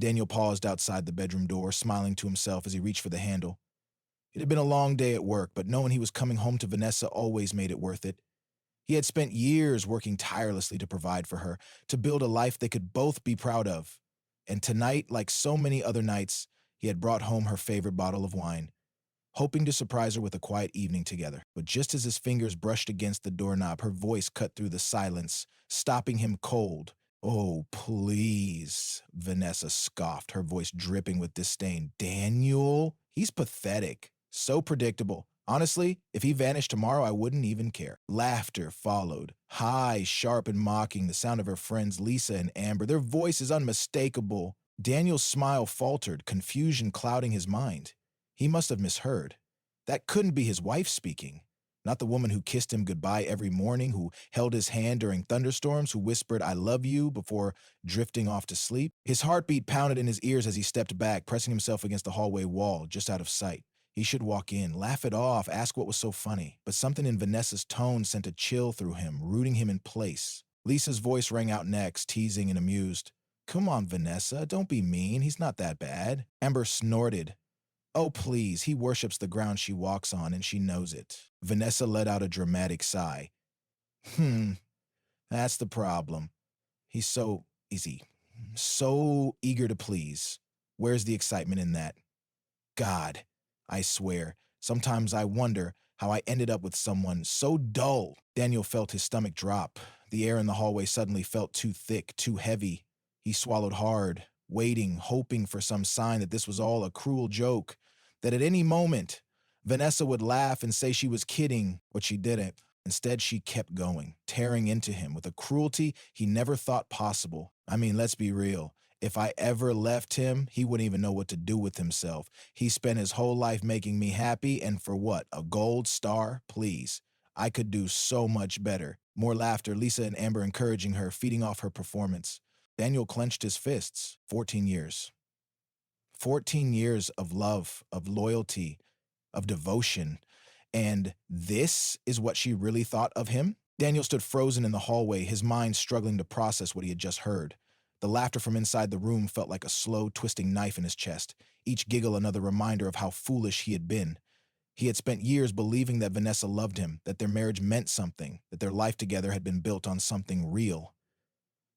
Daniel paused outside the bedroom door, smiling to himself as he reached for the handle. It had been a long day at work, but knowing he was coming home to Vanessa always made it worth it. He had spent years working tirelessly to provide for her, to build a life they could both be proud of. And tonight, like so many other nights, he had brought home her favorite bottle of wine, hoping to surprise her with a quiet evening together. But just as his fingers brushed against the doorknob, her voice cut through the silence, stopping him cold. "Oh, please," Vanessa scoffed, her voice dripping with disdain. "Daniel? He's pathetic. So predictable. Honestly, if he vanished tomorrow, I wouldn't even care." Laughter followed, high, sharp, and mocking, the sound of her friends Lisa and Amber, their voices unmistakable. Daniel's smile faltered, confusion clouding his mind. He must have misheard. That couldn't be his wife speaking. Not the woman who kissed him goodbye every morning, who held his hand during thunderstorms, who whispered, "I love you," before drifting off to sleep. His heartbeat pounded in his ears as he stepped back, pressing himself against the hallway wall, just out of sight. He should walk in, laugh it off, ask what was so funny. But something in Vanessa's tone sent a chill through him, rooting him in place. Lisa's voice rang out next, teasing and amused. "Come on, Vanessa, don't be mean. He's not that bad." Amber snorted. "Oh, please, he worships the ground she walks on, and she knows it." Vanessa let out a dramatic sigh. That's the problem. He's so easy, so eager to please. Where's the excitement in that? God, I swear, sometimes I wonder how I ended up with someone so dull." Daniel felt his stomach drop. The air in the hallway suddenly felt too thick, too heavy. He swallowed hard, waiting, hoping for some sign that this was all a cruel joke, that at any moment, Vanessa would laugh and say she was kidding, but she didn't. Instead, she kept going, tearing into him with a cruelty he never thought possible. I mean, let's be real. If I ever left him, he wouldn't even know what to do with himself. He spent his whole life making me happy, and for what? A gold star? Please. I could do so much better. More laughter, Lisa and Amber encouraging her, feeding off her performance. Daniel clenched his fists. 14 years. 14 years of love, of loyalty, of devotion. And this is what she really thought of him? Daniel stood frozen in the hallway, his mind struggling to process what he had just heard. The laughter from inside the room felt like a slow, twisting knife in his chest, each giggle another reminder of how foolish he had been. He had spent years believing that Vanessa loved him, that their marriage meant something, that their life together had been built on something real.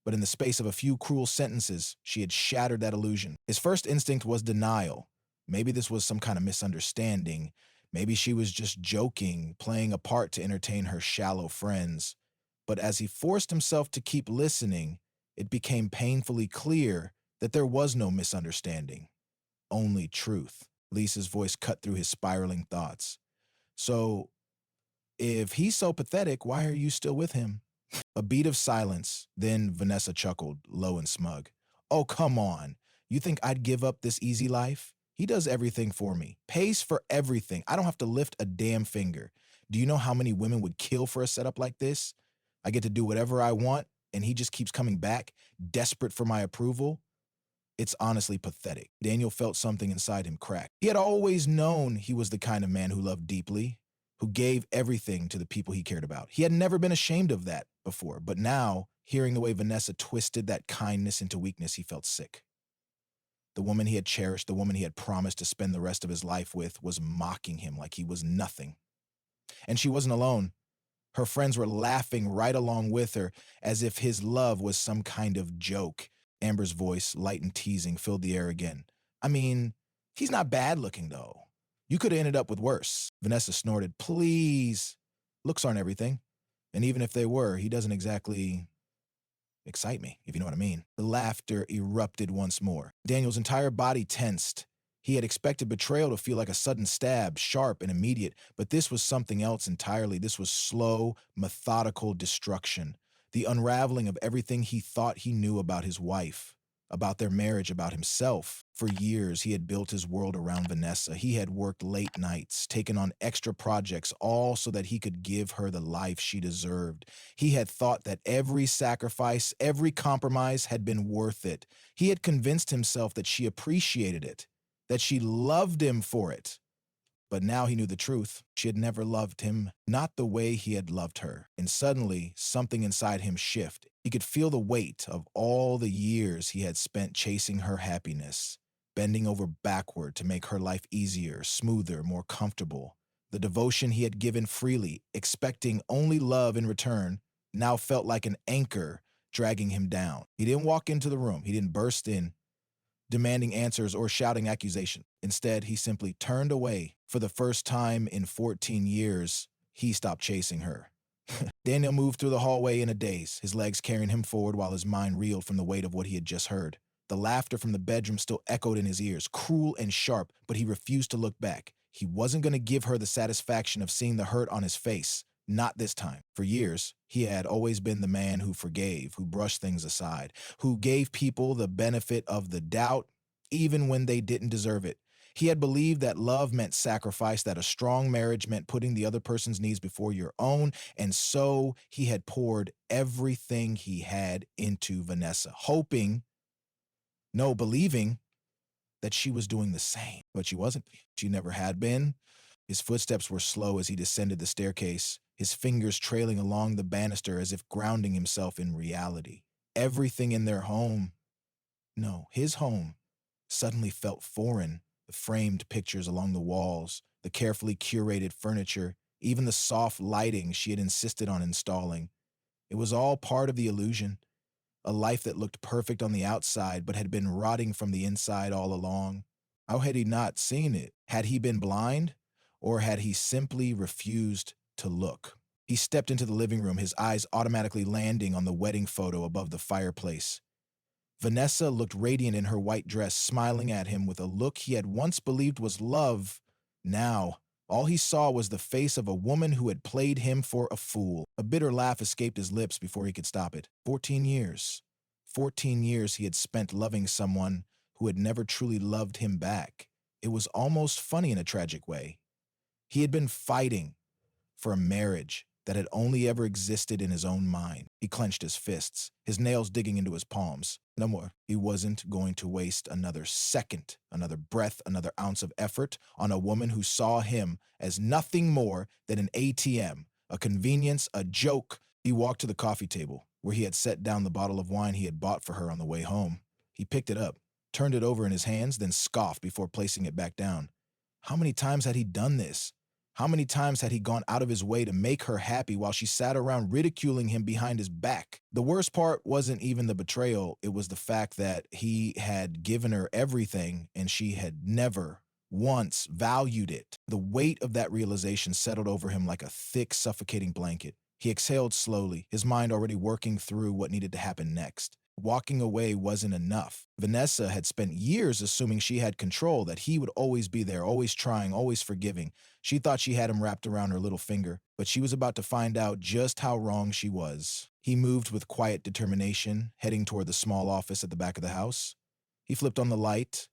But in the space of a few cruel sentences, she had shattered that illusion. His first instinct was denial. Maybe this was some kind of misunderstanding. Maybe she was just joking, playing a part to entertain her shallow friends. But as he forced himself to keep listening, it became painfully clear that there was no misunderstanding, only truth. Lisa's voice cut through his spiraling thoughts. "So, if he's so pathetic, why are you still with him?" A beat of silence, then Vanessa chuckled, low and smug. "Oh, come on. You think I'd give up this easy life? He does everything for me, pays for everything. I don't have to lift a damn finger. Do you know how many women would kill for a setup like this? I get to do whatever I want, and he just keeps coming back, desperate for my approval. It's honestly pathetic." Daniel felt something inside him crack. He had always known he was the kind of man who loved deeply, who gave everything to the people he cared about. He had never been ashamed of that before, but now, hearing the way Vanessa twisted that kindness into weakness, he felt sick. The woman he had cherished, the woman he had promised to spend the rest of his life with, was mocking him like he was nothing. And she wasn't alone. Her friends were laughing right along with her, as if his love was some kind of joke. Amber's voice, light and teasing, filled the air again. "I mean, he's not bad looking, though. You could have ended up with worse." Vanessa snorted. "Please. Looks aren't everything. And even if they were, he doesn't exactly excite me, if you know what I mean." The laughter erupted once more. Daniel's entire body tensed. He had expected betrayal to feel like a sudden stab, sharp and immediate, but this was something else entirely. This was slow, methodical destruction. The unraveling of everything he thought he knew about his wife, about their marriage, about himself. For years, he had built his world around Vanessa. He had worked late nights, taken on extra projects, all so that he could give her the life she deserved. He had thought that every sacrifice, every compromise had been worth it. He had convinced himself that she appreciated it, that she loved him for it. But now he knew the truth. She had never loved him, not the way he had loved her. And suddenly, something inside him shifted. He could feel the weight of all the years he had spent chasing her happiness, bending over backward to make her life easier, smoother, more comfortable. The devotion he had given freely, expecting only love in return, now felt like an anchor dragging him down. He didn't walk into the room. He didn't burst in, demanding answers or shouting accusation. Instead, he simply turned away. For the first time in 14 years, he stopped chasing her. Daniel moved through the hallway in a daze, his legs carrying him forward while his mind reeled from the weight of what he had just heard. The laughter from the bedroom still echoed in his ears, cruel and sharp, but he refused to look back. He wasn't going to give her the satisfaction of seeing the hurt on his face. Not this time. For years, he had always been the man who forgave, who brushed things aside, who gave people the benefit of the doubt, even when they didn't deserve it. He had believed that love meant sacrifice, that a strong marriage meant putting the other person's needs before your own, and so he had poured everything he had into Vanessa, believing that she was doing the same. But she wasn't. She never had been. His footsteps were slow as he descended the staircase, his fingers trailing along the banister as if grounding himself in reality. Everything in their home, no, his home, suddenly felt foreign. The framed pictures along the walls, the carefully curated furniture, even the soft lighting she had insisted on installing. It was all part of the illusion, a life that looked perfect on the outside but had been rotting from the inside all along. How had he not seen it? Had he been blind? Or had he simply refused to look? He stepped into the living room, his eyes automatically landing on the wedding photo above the fireplace. Vanessa looked radiant in her white dress, smiling at him with a look he had once believed was love. Now, all he saw was the face of a woman who had played him for a fool. A bitter laugh escaped his lips before he could stop it. 14 years. 14 years he had spent loving someone who had never truly loved him back. It was almost funny in a tragic way. He had been fighting for a marriage that had only ever existed in his own mind. He clenched his fists, his nails digging into his palms. No more. He wasn't going to waste another second, another breath, another ounce of effort on a woman who saw him as nothing more than an ATM, a convenience, a joke. He walked to the coffee table, where he had set down the bottle of wine he had bought for her on the way home. He picked it up, turned it over in his hands, then scoffed before placing it back down. How many times had he done this? How many times had he gone out of his way to make her happy while she sat around ridiculing him behind his back? The worst part wasn't even the betrayal. It was the fact that he had given her everything and she had never once valued it. The weight of that realization settled over him like a thick, suffocating blanket. He exhaled slowly, his mind already working through what needed to happen next. Walking away wasn't enough. Vanessa had spent years assuming she had control, that he would always be there, always trying, always forgiving. She thought she had him wrapped around her little finger, but she was about to find out just how wrong she was. He moved with quiet determination, heading toward the small office at the back of the house. He flipped on the light,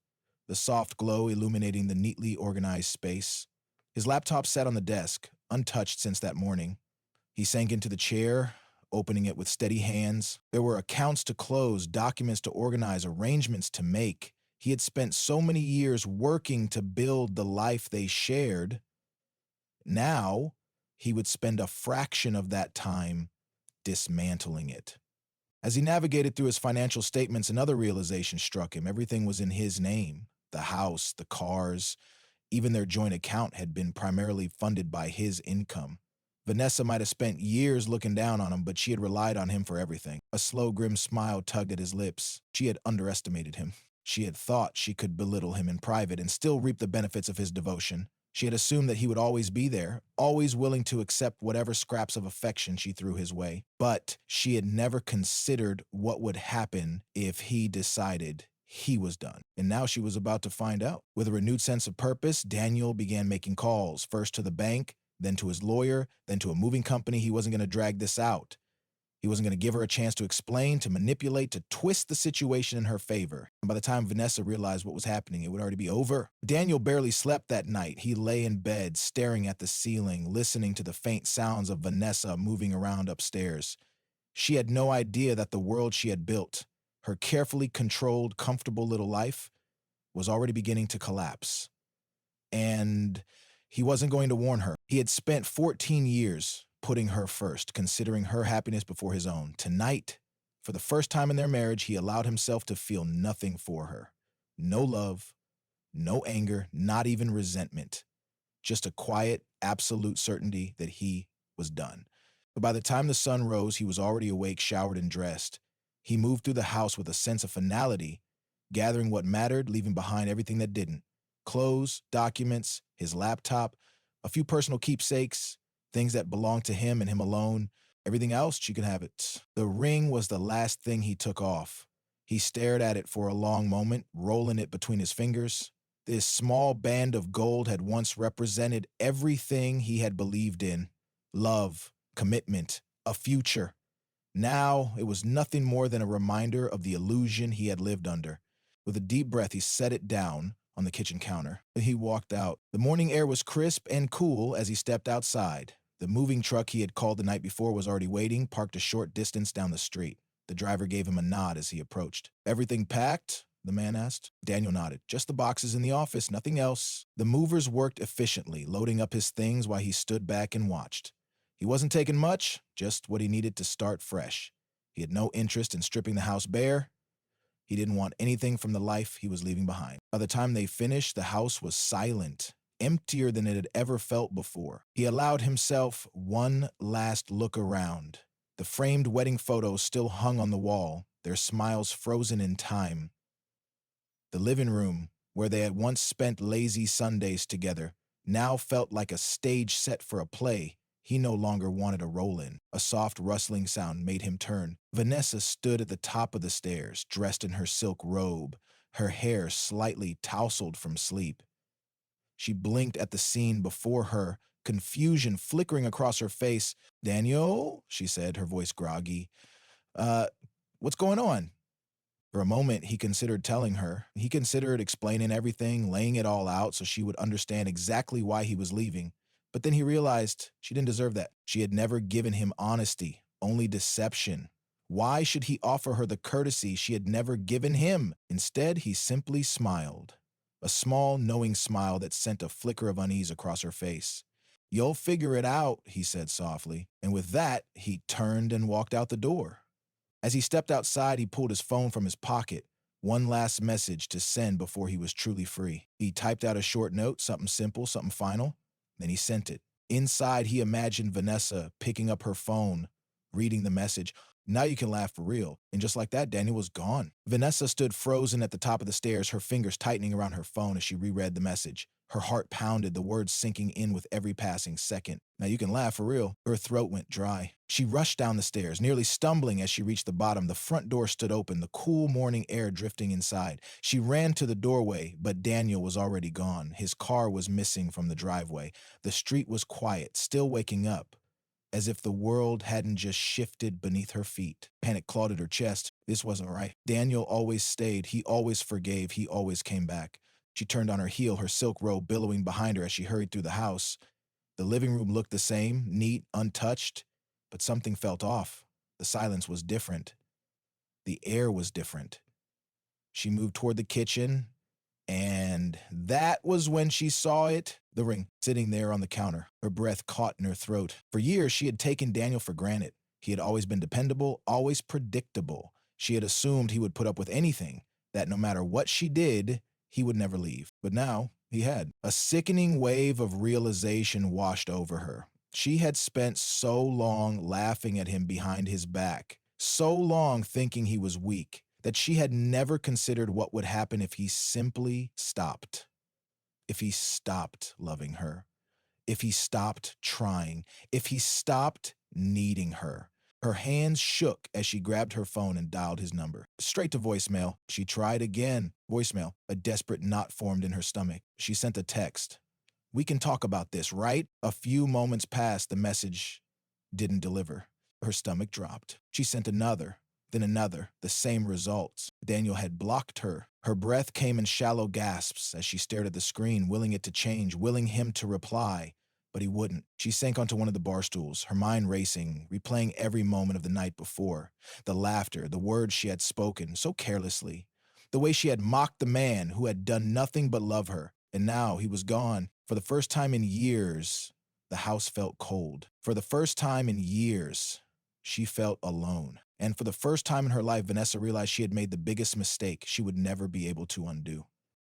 the soft glow illuminating the neatly organized space. His laptop sat on the desk, untouched since that morning. He sank into the chair, opening it with steady hands. There were accounts to close, documents to organize, arrangements to make. He had spent so many years working to build the life they shared. Now, he would spend a fraction of that time dismantling it. As he navigated through his financial statements, another realization struck him. Everything was in his name. The house, the cars, even their joint account had been primarily funded by his income. Vanessa might have spent years looking down on him, but she had relied on him for everything. A slow, grim smile tugged at his lips. She had underestimated him. She had thought she could belittle him in private and still reap the benefits of his devotion. She had assumed that he would always be there, always willing to accept whatever scraps of affection she threw his way. But she had never considered what would happen if he decided he was done. And now she was about to find out. With a renewed sense of purpose, Daniel began making calls, first to the bank, then to his lawyer, then to a moving company. He wasn't going to drag this out. He wasn't going to give her a chance to explain, to manipulate, to twist the situation in her favor. And by the time Vanessa realized what was happening, it would already be over. Daniel barely slept that night. He lay in bed, staring at the ceiling, listening to the faint sounds of Vanessa moving around upstairs. She had no idea that the world she had built, her carefully controlled, comfortable little life, was already beginning to collapse. And He wasn't going to warn her. He had spent 14 years putting her first, considering her happiness before his own. Tonight, for the first time in their marriage, he allowed himself to feel nothing for her. No love, no anger, not even resentment. Just a quiet, absolute certainty that he was done. But by the time the sun rose, he was already awake, showered, and dressed. He moved through the house with a sense of finality, gathering what mattered, leaving behind everything that didn't. Clothes, documents, his laptop, a few personal keepsakes, things that belonged to him and him alone. Everything else, she could have it. The ring was the last thing he took off. He stared at it for a long moment, rolling it between his fingers. This small band of gold had once represented everything he had believed in: love, commitment, a future. Now it was nothing more than a reminder of the illusion he had lived under. With a deep breath, he set it down on the kitchen counter. He walked out. The morning air was crisp and cool as he stepped outside. The moving truck he had called the night before was already waiting, parked a short distance down the street. The driver gave him a nod as he approached. "Everything packed?" the man asked. Daniel nodded. "Just the boxes in the office, nothing else." The movers worked efficiently, loading up his things while he stood back and watched. He wasn't taking much, just what he needed to start fresh. He had no interest in stripping the house bare. He didn't want anything from the life he was leaving behind. By the time they finished, the house was silent, emptier than it had ever felt before. He allowed himself one last look around. The framed wedding photos still hung on the wall, their smiles frozen in time. The living room, where they had once spent lazy Sundays together, now felt like a stage set for a play he no longer wanted a role in. A soft rustling sound made him turn. Vanessa stood at the top of the stairs, dressed in her silk robe, her hair slightly tousled from sleep. She blinked at the scene before her, confusion flickering across her face. "Daniel," she said, her voice groggy. Uh, what's going on?" For a moment, he considered telling her. He considered explaining everything, laying it all out so she would understand exactly why he was leaving. But then he realized she didn't deserve that. She had never given him honesty, only deception. Why should he offer her the courtesy she had never given him? Instead, he simply smiled. A small, knowing smile that sent a flicker of unease across her face. "You'll figure it out," he said softly. And with that, he turned and walked out the door. As he stepped outside, he pulled his phone from his pocket. One last message to send before he was truly free. He typed out a short note, something simple, something final. Then he sent it. Inside, he imagined Vanessa picking up her phone, reading the message. "Now you can laugh for real." And just like that, Daniel was gone. Vanessa stood frozen at the top of the stairs, her fingers tightening around her phone as she reread the message. Her heart pounded, the words sinking in with every passing second. "Now you can laugh for real." Her throat went dry. She rushed down the stairs, nearly stumbling as she reached the bottom. The front door stood open, the cool morning air drifting inside. She ran to the doorway, but Daniel was already gone. His car was missing from the driveway. The street was quiet, still waking up, as if the world hadn't just shifted beneath her feet. Panic clawed at her chest. This wasn't right. Daniel always stayed. He always forgave. He always came back. She turned on her heel, her silk robe billowing behind her as she hurried through the house. The living room looked the same, neat, untouched, but something felt off. The silence was different. The air was different. She moved toward the kitchen, and that was when she saw it. The ring, sitting there on the counter, her breath caught in her throat. For years, she had taken Daniel for granted. He had always been dependable, always predictable. She had assumed he would put up with anything, that no matter what she did, he would never leave. But now, he had. A sickening wave of realization washed over her. She had spent so long laughing at him behind his back, so long thinking he was weak, that she had never considered what would happen if he simply stopped. If he stopped loving her. If he stopped trying. If he stopped needing her. Her hands shook as she grabbed her phone and dialed his number. Straight to voicemail. She tried again. Voicemail. A desperate knot formed in her stomach. She sent a text. "We can talk about this, right?" A few moments passed. The message didn't deliver. Her stomach dropped. She sent another, then another, the same results. Daniel had blocked her. Her breath came in shallow gasps as she stared at the screen, willing it to change, willing him to reply. But he wouldn't. She sank onto one of the bar stools, her mind racing, replaying every moment of the night before. The laughter, the words she had spoken so carelessly. The way she had mocked the man who had done nothing but love her. And now he was gone. For the first time in years, the house felt cold. For the first time in years, she felt alone. And for the first time in her life, Vanessa realized she had made the biggest mistake she would never be able to undo.